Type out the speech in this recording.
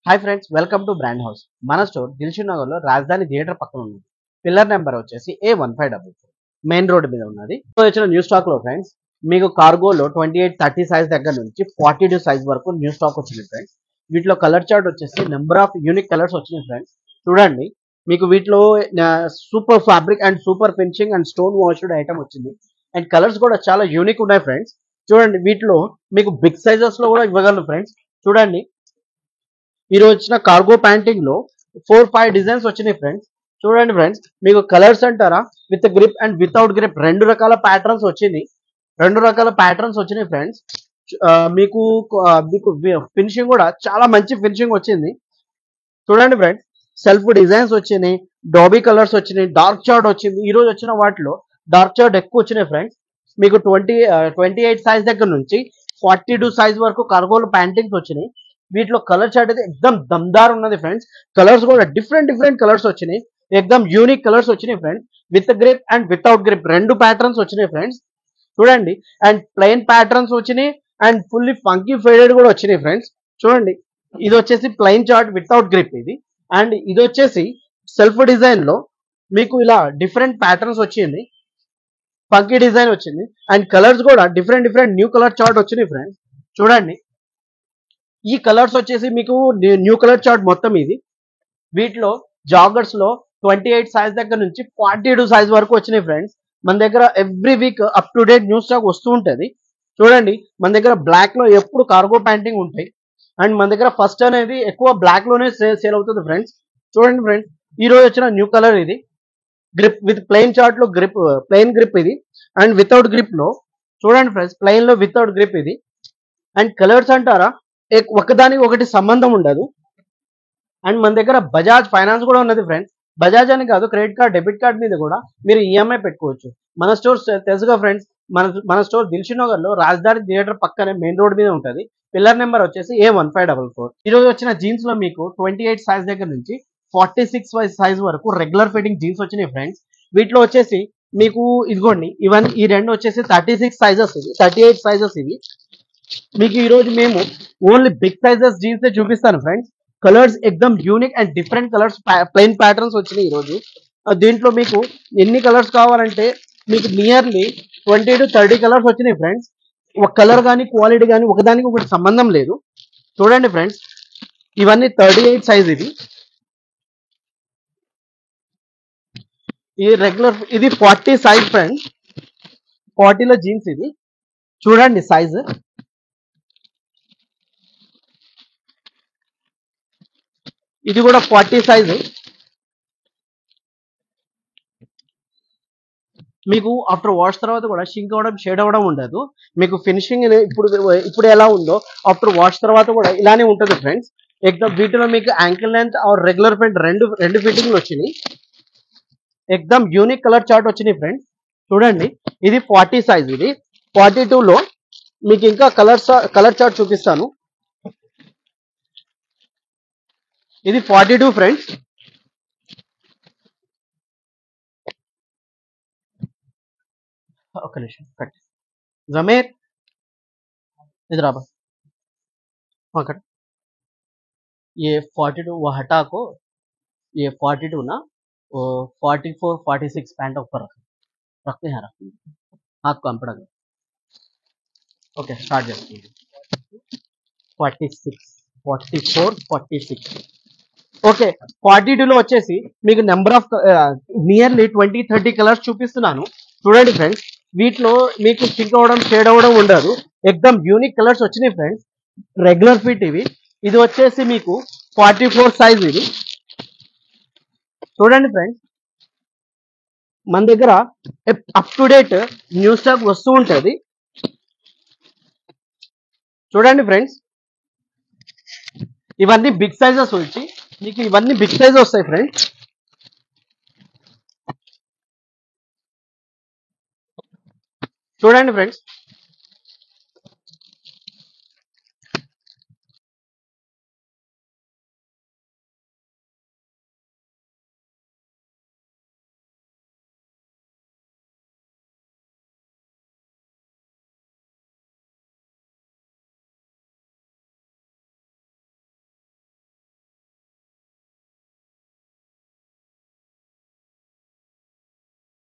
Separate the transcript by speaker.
Speaker 1: Hi friends, welcome to brand house. మన store Dilsukh Nagar లో రాజధాని థియేటర్ పక్కన ఉంది. పిల్లర్ నెంబర్ వచ్చేసి A1544, మెయిన్ రోడ్ మీద ఉన్నది. వచ్చిన న్యూ స్టాక్ లో ఫ్రెండ్స్ మీకు కార్గోలో 28-30 సైజ్ దగ్గర నుంచి 42 సైజ్ వరకు న్యూ స్టాక్ వచ్చింది ఫ్రెండ్స్. వీటిలో కలర్ చార్ట్ వచ్చేసి నెంబర్ ఆఫ్ యూనిక్ కలర్స్ వచ్చినాయి ఫ్రెండ్స్. చూడండి, మీకు వీటిలో super fabric and super finishing and stone washed item వచ్చింది. అండ్ కలర్స్ కూడా చాలా యూనిక్ ఉన్నాయి ఫ్రెండ్స్. చూడండి, వీటిలో మీకు బిగ్ సైజెస్ లో కూడా ఇవ్వగలను ఫ్రెండ్స్. చూడండి, ఈ రోజు వచ్చిన కార్గో ప్యాంటింగ్ లో 4-5 డిజైన్స్ వచ్చినాయి ఫ్రెండ్స్. చూడండి ఫ్రెండ్స్, మీకు కలర్స్ అంటారా, with grip and without grip రెండు రకాల ప్యాటర్న్స్ వచ్చినాయి ఫ్రెండ్స్. మీకు మీకు ఫినిషింగ్ కూడా చాలా మంచి ఫినిషింగ్ వచ్చింది. చూడండి ఫ్రెండ్స్, సెల్ఫ్ డిజైన్స్ వచ్చినాయి, డాబీ కలర్స్ వచ్చినాయి, డార్క్ చార్ట్ వచ్చింది. ఈ రోజు వచ్చిన వాటిలో డార్క్ చార్ట్ ఎక్కువ వచ్చినాయి ఫ్రెండ్స్. మీకు 28 సైజ్ దగ్గర నుంచి 42 సైజ్ వరకు కార్గోలు ప్యాంటింగ్స్ వచ్చినాయి. వీటిలో కలర్ చార్ట్ అయితే ఎక్దమ్ దమ్దార్ ఉన్నది ఫ్రెండ్స్. కలర్స్ కూడా డిఫరెంట్ కలర్స్ వచ్చినాయి, ఎక్దమ్ యూనిక్ కలర్స్ వచ్చినాయి friends. With grip and without grip రెండు ప్యాటర్న్స్ వచ్చినాయి ఫ్రెండ్స్. చూడండి, అండ్ ప్లెయిన్ ప్యాటర్న్స్ వచ్చినాయి అండ్ ఫుల్లీ ఫంకీ ఫేడెడ్ కూడా వచ్చినాయి ఫ్రెండ్స్. చూడండి, ఇది వచ్చేసి ప్లెయిన్ చార్ట్ వితౌట్ గ్రిప్ ఇది. అండ్ ఇది వచ్చేసి సెల్ఫ్ డిజైన్ లో మీకు ఇలా డిఫరెంట్ ప్యాటర్న్స్ వచ్చింది, ఫంకీ డిజైన్ వచ్చింది. అండ్ కలర్స్ కూడా డిఫరెంట్ న్యూ కలర్ చార్ట్ వచ్చినాయి ఫ్రెండ్స్. చూడండి, ఈ కలర్స్ వచ్చేసి మీకు న్యూ కలర్ చార్ట్ మొత్తం ఇది. వీటిలో జాగర్స్ లో 28 సైజ్ దగ్గర నుంచి 42 సైజ్ వరకు వచ్చినాయి ఫ్రెండ్స్. మన దగ్గర every week up to date new stock వస్తూ ఉంటుంది. చూడండి, మన దగ్గర బ్లాక్ లో ఎప్పుడు కార్గో ప్యాంటింగ్ ఉంటాయి. అండ్ మన దగ్గర ఫస్ట్ అనేది ఎక్కువ బ్లాక్ లోనే సేల్ అవుతుంది ఫ్రెండ్స్. చూడండి ఫ్రెండ్స్, ఈ రోజు వచ్చిన న్యూ కలర్ ఇది. గ్రిప్ విత్ ప్లెయిన్ చార్ట్ లో ప్లెయిన్ గ్రిప్ ఇది. అండ్ వితౌట్ గ్రిప్ లో చూడండి ఫ్రెండ్స్, ప్లెయిన్ లో వితౌట్ గ్రిప్ ఇది. అండ్ కలర్స్ అంటారా, ఒకదానికి ఒకటి సంబంధం ఉండదు. అండ్ మన దగ్గర బజాజ్ ఫైనాన్స్ కూడా ఉన్నది ఫ్రెండ్స్. బజాజ్ అని కాదు, క్రెడిట్ కార్డ్, డెబిట్ కార్డ్ మీద కూడా మీరు ఈఎంఐ పెట్టుకోవచ్చు. మన స్టోర్ తెలుసుగా ఫ్రెండ్స్, మన స్టోర్ దిల్షుక్ నగర్ లో రాజధాని థియేటర్ పక్కనే మెయిన్ రోడ్ మీద ఉంటుంది. పిల్లర్ నెంబర్ వచ్చేసి A1544. ఈ రోజు వచ్చిన జీన్స్ లో మీకు 28 సైజ్ దగ్గర నుంచి 46 సైజ్ వరకు రెగ్యులర్ ఫిట్టింగ్ జీన్స్ వచ్చినాయి ఫ్రెండ్స్. వీటిలో వచ్చేసి మీకు ఇదిగోండి, ఈ రెండు వచ్చేసి 36 సైజెస్ ఇవి, 38 సైజెస్ ఇవి. మీకు ఈ రోజు మేము ఓన్లీ బిగ్ సైజెస్ జీన్స్ చూపిస్తాను ఫ్రెండ్స్. కలర్స్ ఎక్దమ్ unique and different colours, plain patterns వచ్చినాయి ఈ రోజు. దీంట్లో మీకు ఎన్ని కలర్స్ కావాలంటే మీకు నియర్లీ 20-30 కలర్స్ వచ్చినాయి ఫ్రెండ్స్. ఒక కలర్ కానీ క్వాలిటీ కానీ ఒకదానికి ఒకటి సంబంధం లేదు. చూడండి ఫ్రెండ్స్, ఇవన్నీ 38 సైజ్ ఇది. ఈ రెగ్యులర్ ఇది 40 సైజ్ ఫ్రెండ్స్. 40లో జీన్స్ ఇది. చూడండి సైజ్, ఇది కూడా 40 సైజు. మీకు ఆఫ్టర్ వాష్ తర్వాత కూడా షింక్ అవ్వడం, షేడ్ అవ్వడం ఉండదు. మీకు ఫినిషింగ్ ఇప్పుడు ఎలా ఉందో ఆఫ్టర్ వాష్ తర్వాత కూడా ఇలానే ఉంటుంది ఫ్రెండ్స్. ఎక్దమ్ వీటిలో మీకు ankle length or regular pant రెండు ఫిట్టింగ్లు వచ్చినాయి. ఎక్దమ్ యూనిక్ కలర్ చార్ట్ వచ్చినాయి ఫ్రెండ్స్. చూడండి, ఇది 40 సైజ్ ఇది. 42లో మీకు ఇంకా కలర్ చార్ట్ చూపిస్తాను. ఇది 42 ఫ్రెండ్స్. ఒక నిమిషం కట్ जमीर इधर आप हाँ कट। ये 42 वो हटा को, ये 42 ना, वो 44-46 पैंट ऊपर रखते हैं, हाथ कम पड़ेगा. ओके स्टार्ट करते हैं. 46, 44, 46. ఓకే, 42లో వచ్చేసి మీకు నెంబర్ ఆఫ్ నియర్లీ 20-30 కలర్స్ చూపిస్తున్నాను. చూడండి ఫ్రెండ్స్, వీటిలో మీకు స్టిక్ అవ్వడం, షేడ్ అవ్వడం ఉండదు. ఎక్దమ్ యూనిక్ కలర్స్ వచ్చినాయి ఫ్రెండ్స్. రెగ్యులర్ ఫిట్ ఇవి. ఇది వచ్చేసి మీకు 44 సైజ్ ఇది. చూడండి ఫ్రెండ్స్, మన దగ్గర up to date new stock వస్తూ ఉంటుంది. చూడండి ఫ్రెండ్స్, ఇవన్నీ బిగ్ సైజెస్ వచ్చి మీకు ఇవన్నీ బిగ్ సైజ్ వస్తాయి ఫ్రెండ్స్. చూడండి ఫ్రెండ్స్,